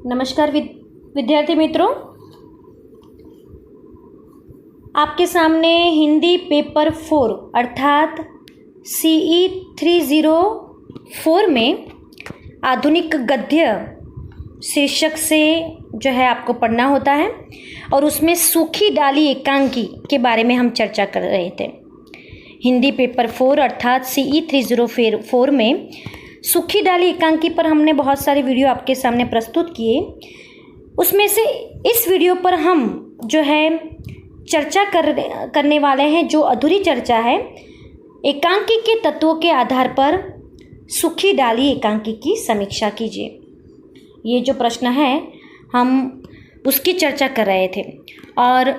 नमस्कार विद्यार्थी मित्रों, आपके सामने हिंदी पेपर 4 अर्थात CE 304 में आधुनिक गद्य शीर्षक से जो है आपको पढ़ना होता है और उसमें सूखी डाली एकांकी के बारे में हम चर्चा कर रहे थे। हिंदी पेपर 4 अर्थात CE 304 में सूखी डाली एकांकी पर हमने बहुत सारे वीडियो आपके सामने प्रस्तुत किए। उसमें से इस वीडियो पर हम जो है चर्चा करने वाले हैं, जो अधूरी चर्चा है, एकांकी के तत्वों के आधार पर सूखी डाली एकांकी की समीक्षा कीजिए। ये जो प्रश्न है हम उसकी चर्चा कर रहे थे और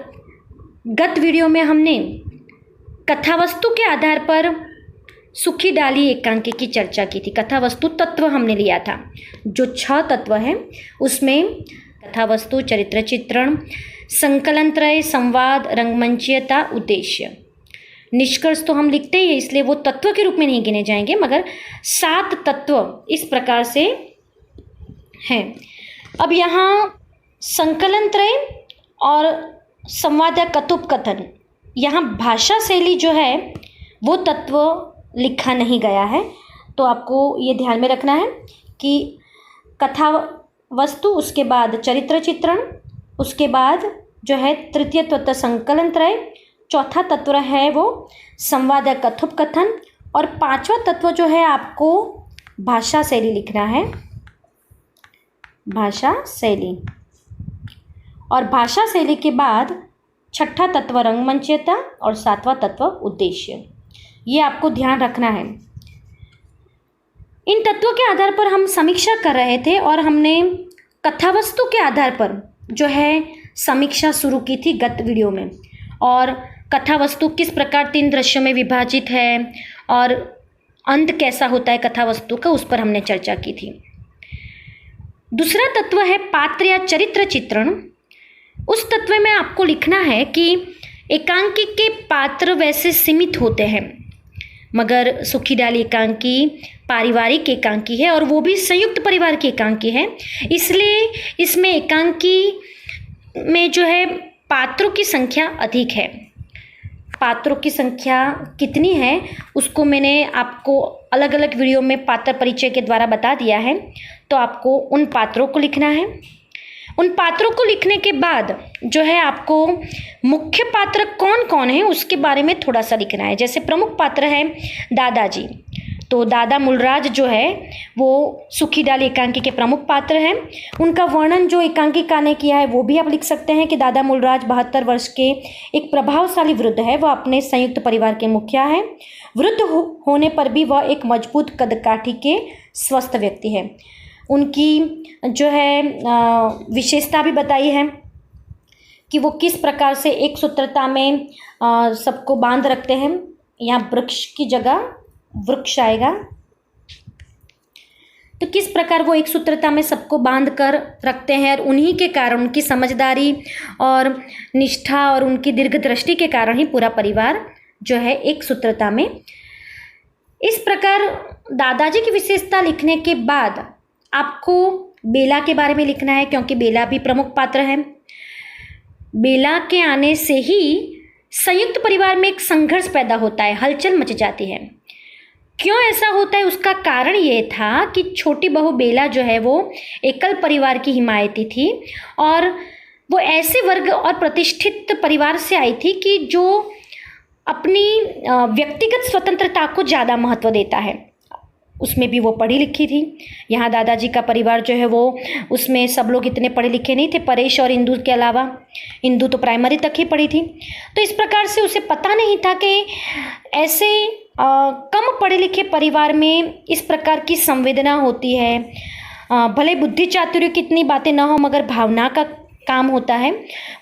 गत वीडियो में हमने कथावस्तु के आधार पर सूखी डाली एकांकी की चर्चा की थी। कथावस्तु तत्व हमने लिया था, जो 6 तत्व हैं उसमें कथावस्तु, चरित्र चित्रण, संकलनत्रय, संवाद, रंगमंचीयता, उद्देश्य। निष्कर्ष तो हम लिखते ही हैं, इसलिए वो तत्व के रूप में नहीं गिने जाएंगे, मगर 7 तत्व इस प्रकार से हैं। अब यहाँ संकलनत्रय और संवाद या कथोपकथन, यहाँ भाषा शैली जो है वो तत्व लिखा नहीं गया है, तो आपको ये ध्यान में रखना है कि कथा वस्तु, उसके बाद चरित्र चित्रण, उसके बाद जो है तृतीय तत्व संकलन त्रय, चौथा तत्व है वो संवाद या कथोपकथन और 5वां तत्व जो है आपको भाषा शैली लिखना है, भाषा शैली। और भाषा शैली के बाद 6ठा तत्व रंगमंचीयता और 7वां तत्व उद्देश्य। ये आपको ध्यान रखना है। इन तत्वों के आधार पर हम समीक्षा कर रहे थे और हमने कथावस्तु के आधार पर जो है समीक्षा शुरू की थी गत वीडियो में, और कथावस्तु किस प्रकार 3 दृश्यों में विभाजित है और अंत कैसा होता है कथावस्तु का, उस पर हमने चर्चा की थी। दूसरा तत्व है पात्र या चरित्र चित्रण। उस तत्व में आपको लिखना है कि एकांकी के पात्र वैसे सीमित होते हैं, मगर सूखी डाली एकांकी पारिवारिक एकांकी है और वो भी संयुक्त परिवार की एकांकी है, इसलिए इसमें एकांकी में जो है पात्रों की संख्या अधिक है। पात्रों की संख्या कितनी है उसको मैंने आपको अलग अलग वीडियो में पात्र परिचय के द्वारा बता दिया है, तो आपको उन पात्रों को लिखना है। उन पात्रों को लिखने के बाद जो है आपको मुख्य पात्र कौन कौन है उसके बारे में थोड़ा सा लिखना है। जैसे प्रमुख पात्र है दादाजी, तो दादा मूलराज जो है वो सूखी डाली एकांकी के प्रमुख पात्र हैं। उनका वर्णन जो एकांकिका ने किया है वो भी आप लिख सकते हैं कि दादा मूलराज 72 वर्ष के एक प्रभावशाली वृद्ध है। वह अपने संयुक्त परिवार के मुखिया है। वृद्ध होने पर भी वह एक मजबूत कदकाठी के स्वस्थ व्यक्ति है। उनकी जो है विशेषता भी बताई है कि वो किस प्रकार से एक सूत्रता में सबको बांध रखते हैं। यहाँ वृक्ष की जगह वृक्ष आएगा, तो किस प्रकार वो एक सूत्रता में सबको बांध कर रखते हैं और उन्हीं के कारण, उनकी समझदारी और निष्ठा और उनकी दीर्घ दृष्टि के कारण ही पूरा परिवार जो है एक सूत्रता में। इस प्रकार दादाजी की विशेषता लिखने के बाद आपको बेला के बारे में लिखना है, क्योंकि बेला भी प्रमुख पात्र है। बेला के आने से ही संयुक्त परिवार में एक संघर्ष पैदा होता है, हलचल मच जाती है। क्यों ऐसा होता है उसका कारण ये था कि छोटी बहू बेला जो है वो एकल परिवार की हिमायती थी और वो ऐसे वर्ग और प्रतिष्ठित परिवार से आई थी कि जो अपनी व्यक्तिगत स्वतंत्रता को ज़्यादा महत्व देता है। उसमें भी वो पढ़ी लिखी थी। यहाँ दादाजी का परिवार जो है वो उसमें सब लोग इतने पढ़े लिखे नहीं थे, परेश और इंदू के अलावा। इंदू तो प्राइमरी तक ही पढ़ी थी, तो इस प्रकार से उसे पता नहीं था कि ऐसे कम पढ़े लिखे परिवार में इस प्रकार की संवेदना होती है। भले बुद्धि चातुर्य की इतनी बातें ना हो, मगर भावना का काम होता है,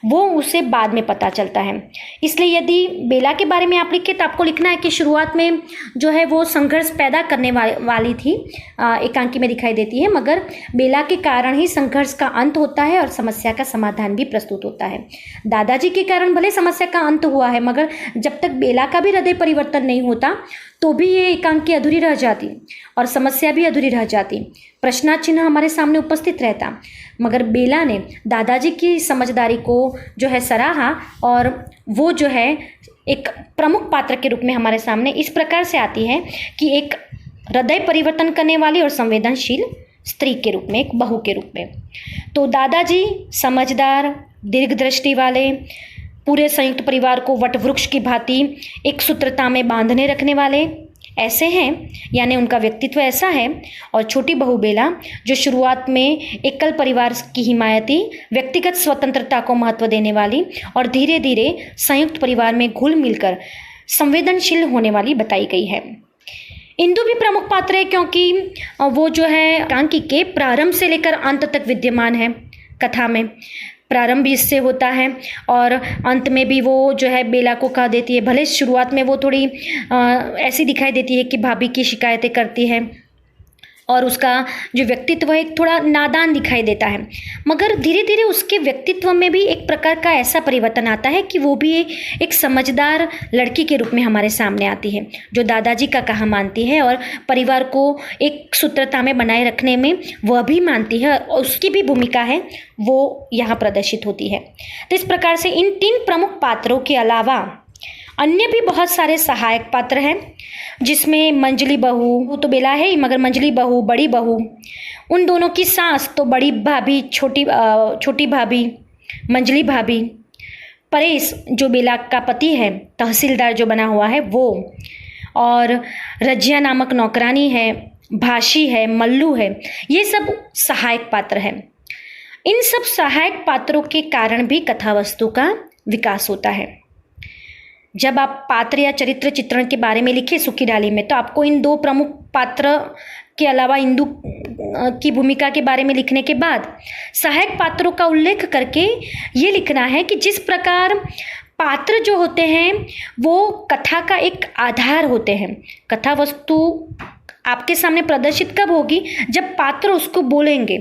वो उसे बाद में पता चलता है। इसलिए यदि बेला के बारे में आप लिखें तो आपको लिखना है कि शुरुआत में जो है वो संघर्ष पैदा करने वाली थी, एकांकी में दिखाई देती है, मगर बेला के कारण ही संघर्ष का अंत होता है और समस्या का समाधान भी प्रस्तुत होता है। दादाजी के कारण भले समस्या का अंत हुआ है, मगर जब तक बेला का भी हृदय परिवर्तन नहीं होता तो भी ये एकांकी अधूरी रह जाती और समस्या भी अधूरी रह जाती, प्रश्नार्थ चिन्ह हमारे सामने उपस्थित रहता। मगर बेला ने दादाजी की समझदारी को जो है सराहा और वो जो है एक प्रमुख पात्र के रूप में हमारे सामने इस प्रकार से आती है कि एक हृदय परिवर्तन करने वाली और संवेदनशील स्त्री के रूप में, एक बहू के रूप में। तो दादाजी समझदार, दीर्घदृष्टि वाले, पूरे संयुक्त परिवार को वटवृक्ष की भांति एक सूत्रता में बांधने रखने वाले ऐसे हैं, यानी उनका व्यक्तित्व ऐसा है। और छोटी बहू बेला जो शुरुआत में एकल परिवार की हिमायती, व्यक्तिगत स्वतंत्रता को महत्व देने वाली और धीरे धीरे संयुक्त परिवार में घुल मिलकर संवेदनशील होने वाली बताई गई है। इंदु भी प्रमुख पात्र है क्योंकि वो जो है एकांकी के प्रारंभ से लेकर अंत तक विद्यमान है। कथा में प्रारंभ भी इससे होता है और अंत में भी वो जो है बेला को कह देती है। भले शुरुआत में वो थोड़ी ऐसी दिखाई देती है कि भाभी की शिकायतें करती है और उसका जो व्यक्तित्व है एक थोड़ा नादान दिखाई देता है, मगर धीरे धीरे उसके व्यक्तित्व में भी एक प्रकार का ऐसा परिवर्तन आता है कि वो भी एक समझदार लड़की के रूप में हमारे सामने आती है, जो दादाजी का कहा मानती है और परिवार को एक सूत्रता में बनाए रखने में वह भी मानती है और उसकी भी भूमिका है वो यहाँ प्रदर्शित होती है। तो इस प्रकार से इन 3 प्रमुख पात्रों के अलावा अन्य भी बहुत सारे सहायक पात्र हैं, जिसमें मंजली बहू, वो तो बेला है ही, मगर मंजली बहू, बड़ी बहू, उन दोनों की सास तो बड़ी भाभी, छोटी भाभी, मंजली भाभी, परेश जो बेला का पति है, तहसीलदार जो बना हुआ है वो, और रजिया नामक नौकरानी है, भाशी है, मल्लू है, ये सब सहायक पात्र हैं। इन सब सहायक पात्रों के कारण भी कथा वस्तु का विकास होता है। जब आप पात्र या चरित्र चित्रण के बारे में लिखे सुखी डाली में, तो आपको इन 2 प्रमुख पात्र के अलावा इंदु की भूमिका के बारे में लिखने के बाद सहायक पात्रों का उल्लेख करके ये लिखना है कि जिस प्रकार पात्र जो होते हैं वो कथा का एक आधार होते हैं। कथा वस्तु आपके सामने प्रदर्शित कब होगी? जब पात्र उसको बोलेंगे।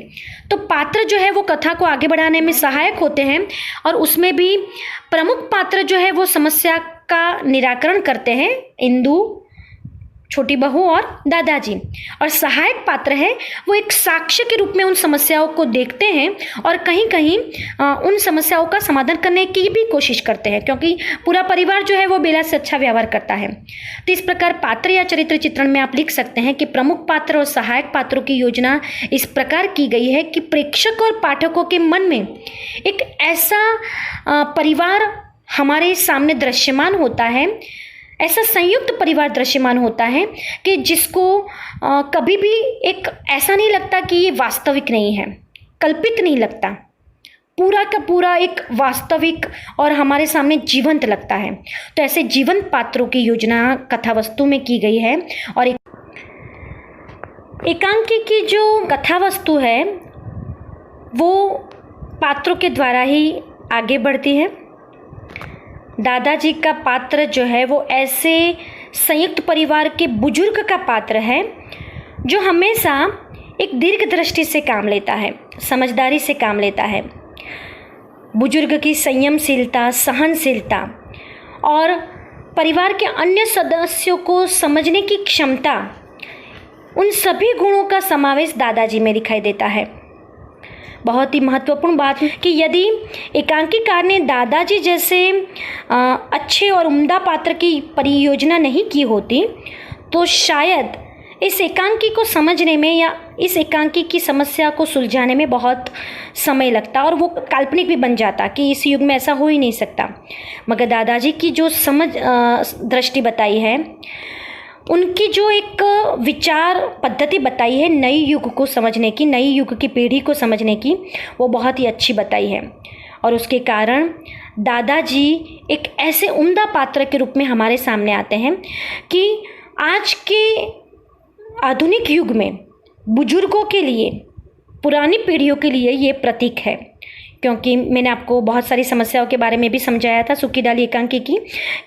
तो पात्र जो है वो कथा को आगे बढ़ाने में सहायक होते हैं और उसमें भी प्रमुख पात्र जो है वो समस्या का निराकरण करते हैं, इंदु, छोटी बहू और दादाजी। और सहायक पात्र है वो एक साक्ष्य के रूप में उन समस्याओं को देखते हैं और कहीं कहीं उन समस्याओं का समाधान करने की भी कोशिश करते हैं, क्योंकि पूरा परिवार जो है वो बेला से अच्छा व्यवहार करता है। तो इस प्रकार पात्र या चरित्र चित्रण में आप लिख सकते हैं कि प्रमुख पात्र और सहायक पात्रों की योजना इस प्रकार की गई है कि प्रेक्षक और पाठकों के मन में एक ऐसा परिवार हमारे सामने दृश्यमान होता है, ऐसा संयुक्त परिवार दृश्यमान होता है कि जिसको कभी भी एक ऐसा नहीं लगता कि ये वास्तविक नहीं है, कल्पित नहीं लगता, पूरा का पूरा एक वास्तविक और हमारे सामने जीवंत लगता है। तो ऐसे जीवंत पात्रों की योजना कथा वस्तु में की गई है। और एकांकी की जो कथा वस्तु है वो पात्रों के द्वारा ही आगे बढ़ती है। दादाजी का पात्र जो है वो ऐसे संयुक्त परिवार के बुजुर्ग का पात्र है जो हमेशा एक दीर्घ दृष्टि से काम लेता है, समझदारी से काम लेता है। बुजुर्ग की संयमशीलता, सहनशीलता और परिवार के अन्य सदस्यों को समझने की क्षमता, उन सभी गुणों का समावेश दादाजी में दिखाई देता है। बहुत ही महत्वपूर्ण बात है कि यदि एकांकीकार ने दादाजी जैसे अच्छे और उम्दा पात्र की परियोजना नहीं की होती तो शायद इस एकांकी को समझने में या इस एकांकी की समस्या को सुलझाने में बहुत समय लगता और वो काल्पनिक भी बन जाता कि इस युग में ऐसा हो ही नहीं सकता। मगर दादाजी की जो समझ दृष्टि बताई है, उनकी जो एक विचार पद्धति बताई है नई युग को समझने की, नई युग की पीढ़ी को समझने की, वो बहुत ही अच्छी बताई है। और उसके कारण दादाजी एक ऐसे उम्दा पात्र के रूप में हमारे सामने आते हैं कि आज के आधुनिक युग में बुजुर्गों के लिए, पुरानी पीढ़ियों के लिए ये प्रतीक है। क्योंकि मैंने आपको बहुत सारी समस्याओं के बारे में भी समझाया था सुखी डाली एकांकी की,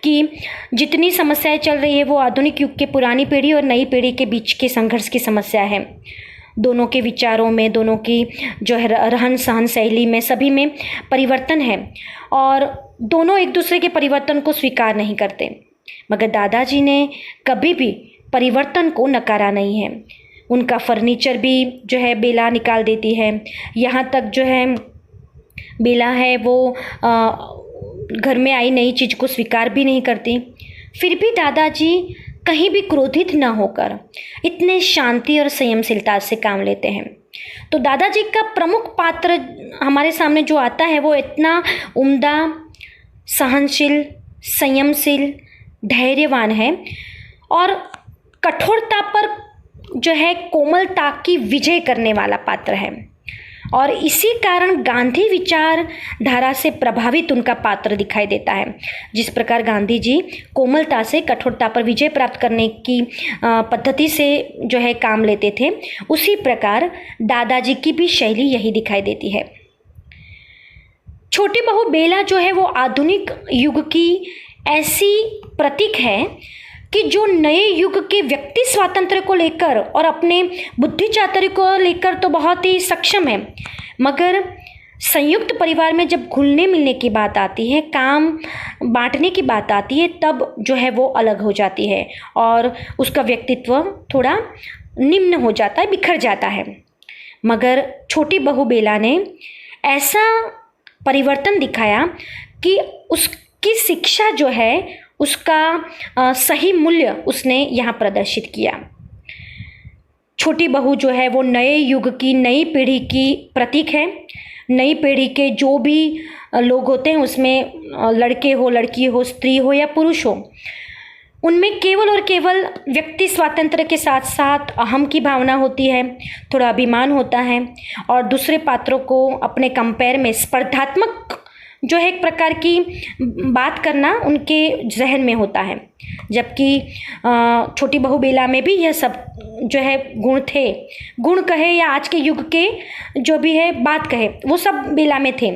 कि जितनी समस्याएं चल रही है वो आधुनिक युग के पुरानी पीढ़ी और नई पीढ़ी के बीच के संघर्ष की समस्या है। दोनों के विचारों में, दोनों की जो है रहन सहन शैली में, सभी में परिवर्तन है और दोनों एक दूसरे के परिवर्तन को स्वीकार नहीं करते। मगर दादाजी ने कभी भी परिवर्तन को नकारा नहीं है। उनका फर्नीचर भी जो है बेला निकाल देती है। यहाँ तक जो है बेला है वो घर में आई नई चीज़ को स्वीकार भी नहीं करती। फिर भी दादाजी कहीं भी क्रोधित न होकर इतने शांति और संयमशीलता से काम लेते हैं। तो दादाजी का प्रमुख पात्र हमारे सामने जो आता है वो इतना उम्दा, सहनशील, संयमशील, धैर्यवान है और कठोरता पर जो है कोमलता की विजय करने वाला पात्र है। और इसी कारण गांधी विचारधारा से प्रभावित उनका पात्र दिखाई देता है। जिस प्रकार गांधी जी कोमलता से कठोरता पर विजय प्राप्त करने की पद्धति से जो है काम लेते थे, उसी प्रकार दादाजी की भी शैली यही दिखाई देती है। छोटी बहू बेला जो है वो आधुनिक युग की ऐसी प्रतीक है कि जो नए युग के व्यक्ति स्वातंत्र्य को लेकर और अपने बुद्धि चातुर्य को लेकर तो बहुत ही सक्षम है, मगर संयुक्त परिवार में जब घुलने मिलने की बात आती है, काम बांटने की बात आती है, तब जो है वो अलग हो जाती है और उसका व्यक्तित्व थोड़ा निम्न हो जाता है, बिखर जाता है। मगर छोटी बहू बेला ने ऐसा परिवर्तन दिखाया कि उसकी शिक्षा जो है उसका सही मूल्य उसने यहाँ प्रदर्शित किया। छोटी बहू जो है वो नए युग की, नई पीढ़ी की प्रतीक है। नई पीढ़ी के जो भी लोग होते हैं, उसमें लड़के हो, लड़की हो, स्त्री हो या पुरुष हो, उनमें केवल और केवल व्यक्ति स्वातंत्र्य के साथ साथ अहम की भावना होती है, थोड़ा अभिमान होता है और दूसरे पात्रों को अपने कंपेयर में स्पर्धात्मक जो है एक प्रकार की बात करना उनके जहन में होता है। जबकि छोटी बहू बेला में भी यह सब जो है गुण थे, गुण कहे या आज के युग के जो भी है बात कहे, वो सब बेला में थे।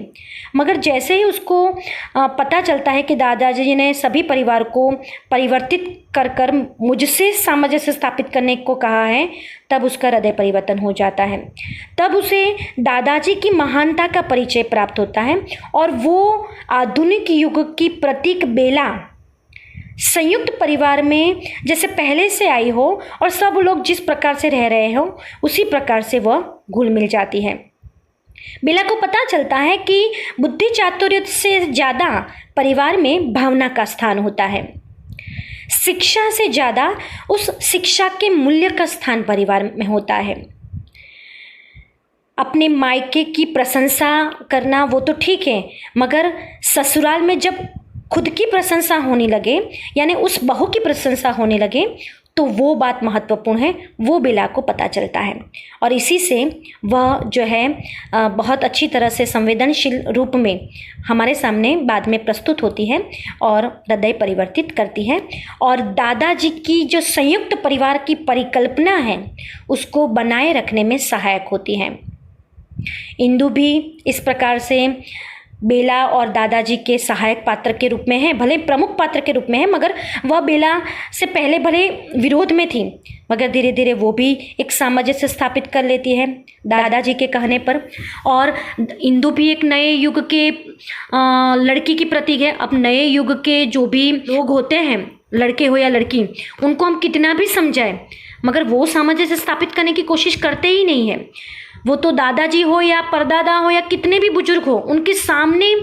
मगर जैसे ही उसको पता चलता है कि दादाजी ने सभी परिवार को परिवर्तित कर कर मुझसे सामंजस्य स्थापित करने को कहा है, तब उसका हृदय परिवर्तन हो जाता है। तब उसे दादाजी की महानता का परिचय प्राप्त होता है और वो आधुनिक युग की प्रतीक बेला संयुक्त परिवार में जैसे पहले से आई हो और सब लोग जिस प्रकार से रह रहे हो, उसी प्रकार से वह घुल मिल जाती है। बेला को पता चलता है कि बुद्धि चातुर्य से ज़्यादा परिवार में भावना का स्थान होता है। शिक्षा से ज़्यादा उस शिक्षा के मूल्य का स्थान परिवार में होता है। अपने मायके की प्रशंसा करना वो तो ठीक है, मगर ससुराल में जब खुद की प्रशंसा होने लगे, यानी उस बहू की प्रशंसा होने लगे, तो वो बात महत्वपूर्ण है, वो बेला को पता चलता है। और इसी से वह जो है बहुत अच्छी तरह से संवेदनशील रूप में हमारे सामने बाद में प्रस्तुत होती है और हृदय परिवर्तित करती है और दादाजी की जो संयुक्त परिवार की परिकल्पना है उसको बनाए रखने में सहायक होती है। इंदु भी इस प्रकार से बेला और दादाजी के सहायक पात्र के रूप में है, भले प्रमुख पात्र के रूप में है, मगर वह बेला से पहले भले विरोध में थी, मगर धीरे धीरे वो भी एक सामंजस्य स्थापित कर लेती है दादाजी के कहने पर। और इंदु भी एक नए युग के लड़की की प्रतीक है। अब नए युग के जो भी लोग होते हैं, लड़के हो या लड़की, उनको हम कितना भी समझाएं, मगर वो सामंजस्य स्थापित करने की कोशिश करते ही नहीं है। वो तो दादाजी हो या परदादा हो या कितने भी बुजुर्ग हो, उनके सामने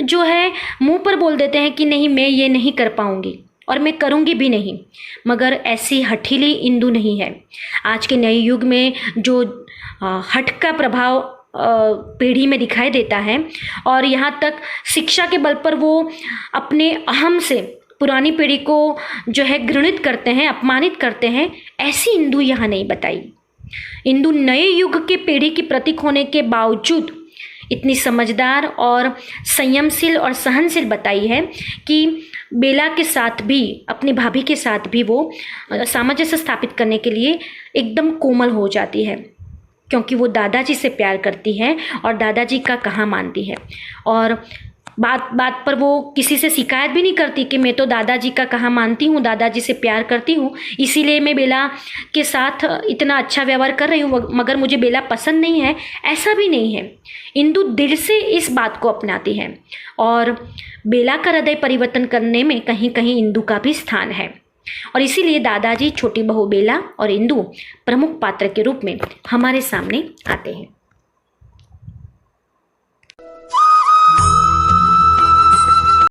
जो है मुंह पर बोल देते हैं कि नहीं, मैं ये नहीं कर पाऊंगी और मैं करूंगी भी नहीं। मगर ऐसी हठीली इंदु नहीं है। आज के नए युग में जो हठ का प्रभाव पीढ़ी में दिखाई देता है और यहाँ तक शिक्षा के बल पर वो अपने अहम से पुरानी पीढ़ी को जो है घृणित करते हैं, अपमानित करते हैं, ऐसी इंदु यहाँ नहीं बताई। इंदु नए युग के पीढ़ी की प्रतीक होने के बावजूद इतनी समझदार और संयमशील और सहनशील बताई है कि बेला के साथ भी, अपनी भाभी के साथ भी वो सामंजस्य स्थापित करने के लिए एकदम कोमल हो जाती है, क्योंकि वो दादाजी से प्यार करती है और दादाजी का कहा मानती है। और बात बात पर वो किसी से शिकायत भी नहीं करती कि मैं तो दादाजी का कहा मानती हूँ, दादाजी से प्यार करती हूँ, इसीलिए मैं बेला के साथ इतना अच्छा व्यवहार कर रही हूँ, मगर मुझे बेला पसंद नहीं है। ऐसा भी नहीं है। इंदु दिल से इस बात को अपनाती है और बेला का हृदय परिवर्तन करने में कहीं कहीं इंदु का भी स्थान है। और इसीलिए दादाजी, छोटी बहू बेला और इंदु प्रमुख पात्र के रूप में हमारे सामने आते हैं।